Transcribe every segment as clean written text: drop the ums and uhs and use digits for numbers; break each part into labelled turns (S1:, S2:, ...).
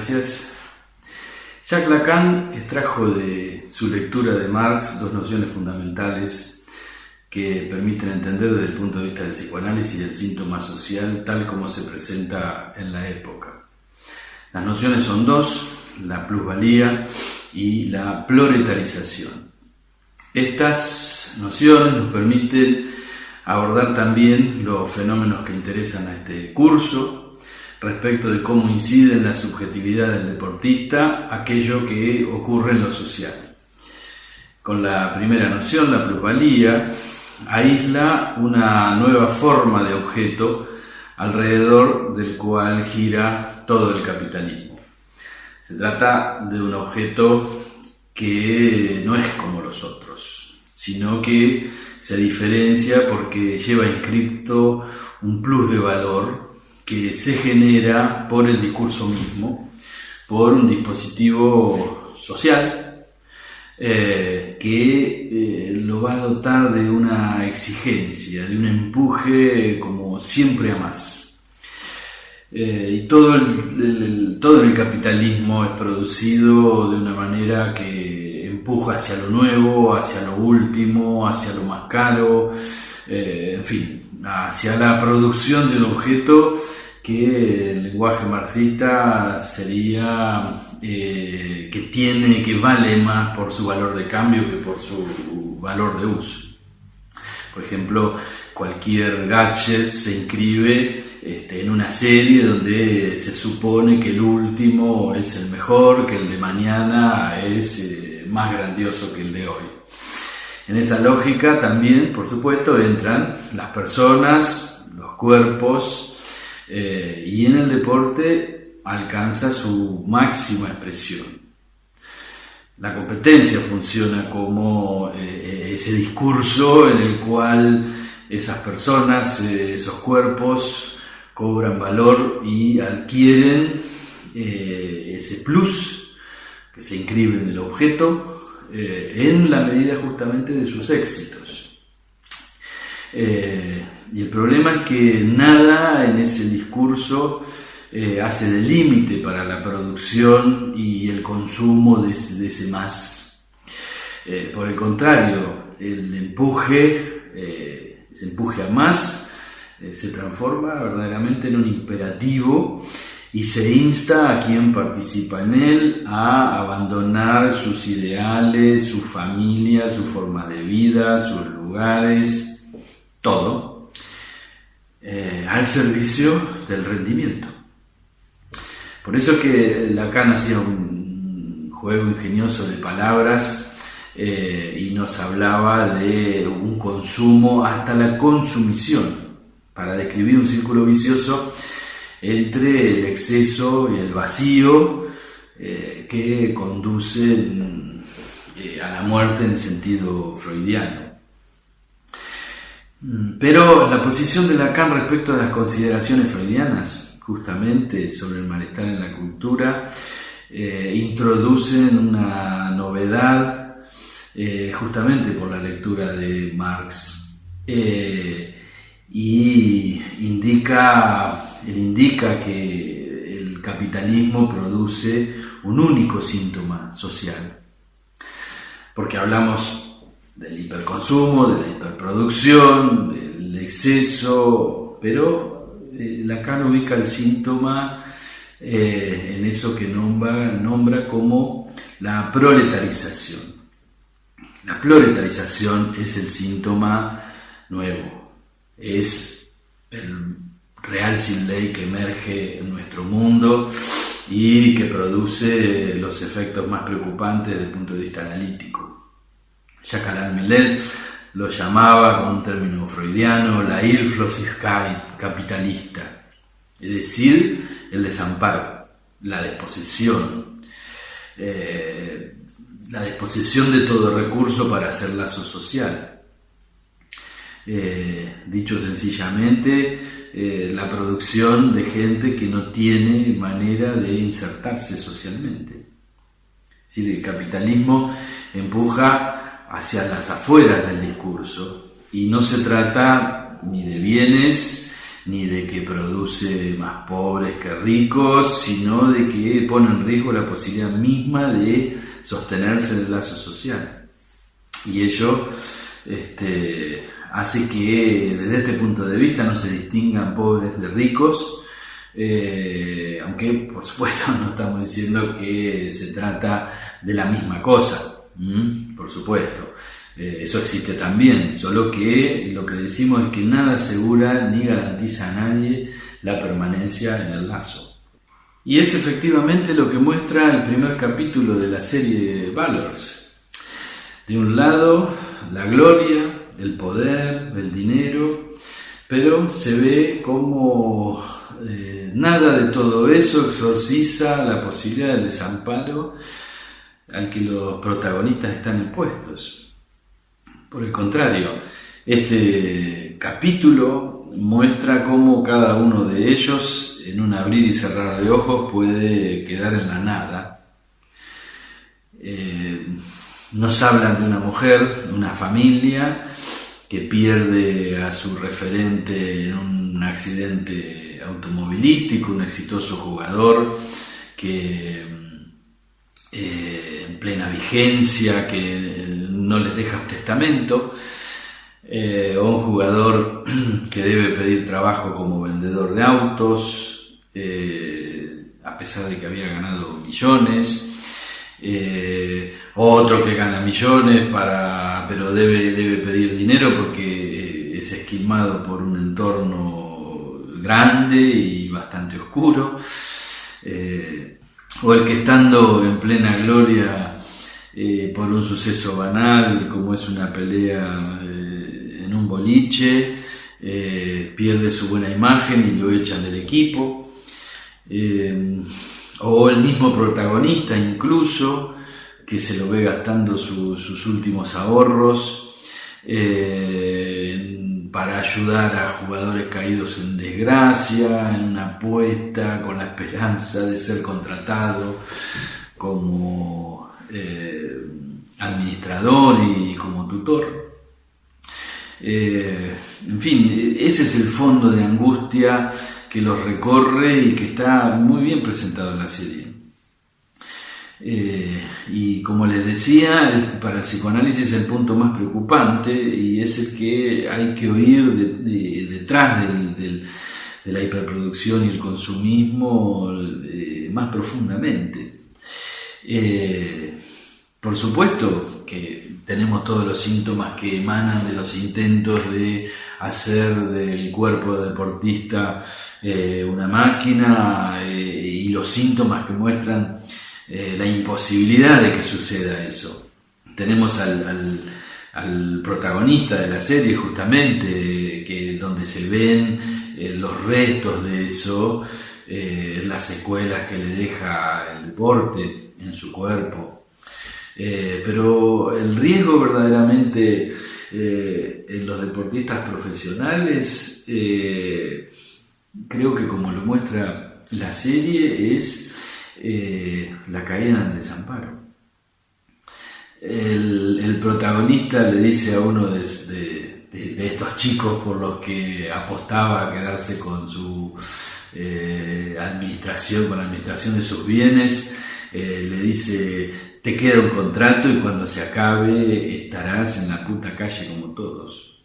S1: gracias. Jacques Lacan extrajo de su lectura de Marx dos nociones fundamentales que permiten entender desde el punto de vista del psicoanálisis el síntoma social tal como se presenta en la época. Las nociones son dos, la plusvalía y la proletarización. Estas nociones nos permiten abordar también los fenómenos que interesan a este curso respecto de cómo incide en la subjetividad del deportista aquello que ocurre en lo social. Con la primera noción, la plusvalía, aísla una nueva forma de objeto alrededor del cual gira todo el capitalismo. Se trata de un objeto que no es como los otros, sino que se diferencia porque lleva inscripto un plus de valor que se genera por el discurso mismo, por un dispositivo social que lo va a dotar de una exigencia, de un empuje como siempre a más. Y todo el capitalismo es producido de una manera que empuja hacia lo nuevo, hacia lo último, hacia lo más caro, en fin, hacia la producción de un objeto que en lenguaje marxista sería que vale más por su valor de cambio que por su valor de uso. Por ejemplo, cualquier gadget se inscribe en una serie donde se supone que el último es el mejor, que el de mañana es más grandioso que el de hoy. En esa lógica también, por supuesto, entran las personas, los cuerpos, y en el deporte alcanza su máxima expresión. La competencia funciona como ese discurso en el cual esas personas, esos cuerpos, cobran valor y adquieren ese plus que se inscribe en el objeto en la medida justamente de sus éxitos. Y el problema es que nada en ese discurso hace de límite para la producción y el consumo de ese más. Por el contrario, ese empuje a más se transforma verdaderamente en un imperativo y se insta a quien participa en él a abandonar sus ideales, su familia, su forma de vida, sus lugares, todo, al servicio del rendimiento. Por eso que Lacan hacía un juego ingenioso de palabras y nos hablaba de un consumo hasta la consumición, para describir un círculo vicioso entre el exceso y el vacío que conduce a la muerte en sentido freudiano. Pero la posición de Lacan respecto a las consideraciones freudianas, justamente sobre el malestar en la cultura, introducen una novedad justamente por la lectura de Marx. Y indica que el capitalismo produce un único síntoma social. Porque hablamos del hiperconsumo, de la hiperproducción, del exceso, pero Lacan ubica el síntoma en eso que nombra como la proletarización. La proletarización es el síntoma nuevo. Es el real sin ley que emerge en nuestro mundo y que produce los efectos más preocupantes desde el punto de vista analítico. Jacques Alain Millet lo llamaba con un término freudiano la Hilflosigkeit capitalista, es decir, el desamparo, la desposesión de todo recurso para hacer lazo social. Dicho sencillamente, la producción de gente que no tiene manera de insertarse socialmente. Es decir, el capitalismo empuja hacia las afueras del discurso y no se trata ni de bienes ni de que produce más pobres que ricos, sino de que pone en riesgo la posibilidad misma de sostenerse en el lazo social. Y ello hace que desde este punto de vista no se distingan pobres de ricos, aunque por supuesto no estamos diciendo que se trata de la misma cosa, por supuesto. Eso existe también, solo que lo que decimos es que nada asegura ni garantiza a nadie la permanencia en el lazo. Y es efectivamente lo que muestra el primer capítulo de la serie Valors. De un lado, la gloria, el poder, el dinero, pero se ve como nada de todo eso exorciza la posibilidad del desamparo al que los protagonistas están expuestos. Por el contrario, este capítulo muestra cómo cada uno de ellos, en un abrir y cerrar de ojos, puede quedar en la nada. Nos hablan de una mujer, de una familia que pierde a su referente en un accidente automovilístico, un exitoso jugador que en plena vigencia, que no les deja un testamento, o un jugador que debe pedir trabajo como vendedor de autos, a pesar de que había ganado millones, otro que gana millones pero debe pedir dinero porque es esquilmado por un entorno grande y bastante oscuro, o el que estando en plena gloria por un suceso banal como es una pelea en un boliche, pierde su buena imagen y lo echan del equipo, o el mismo protagonista incluso que se lo ve gastando sus últimos ahorros para ayudar a jugadores caídos en desgracia, en una apuesta con la esperanza de ser contratado como administrador y como tutor. En fin, ese es el fondo de angustia que los recorre y que está muy bien presentado en la serie. Y como les decía, para el psicoanálisis es el punto más preocupante y es el que hay que oír detrás de la hiperproducción y el consumismo más profundamente. Por supuesto que tenemos todos los síntomas que emanan de los intentos de hacer del cuerpo de deportista una máquina, y los síntomas que muestran la imposibilidad de que suceda eso. Tenemos al protagonista de la serie justamente, que donde se ven los restos de eso, las secuelas que le deja el deporte en su cuerpo. Pero el riesgo verdaderamente en los deportistas profesionales, creo que como lo muestra la serie, es la caída en el desamparo. El protagonista le dice a uno de estos chicos por los que apostaba a quedarse con su administración, con la administración de sus bienes, le dice: te queda un contrato y cuando se acabe estarás en la puta calle como todos.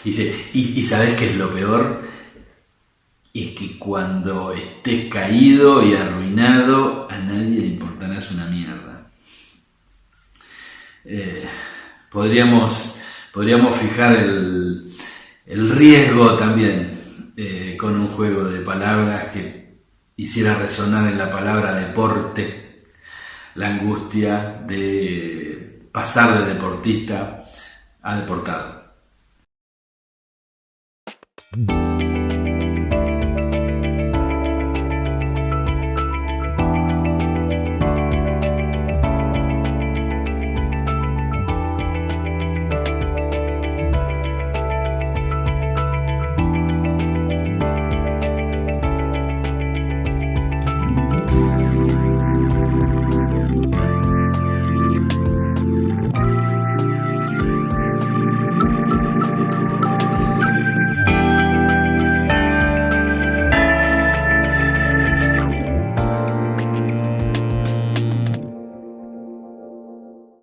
S1: Dice, y ¿sabes qué es lo peor? Es que cuando estés caído y arruinado, a nadie le importarás una mierda. Podríamos fijar el riesgo también con un juego de palabras que hiciera resonar en la palabra deporte la angustia de pasar de deportista a deportado.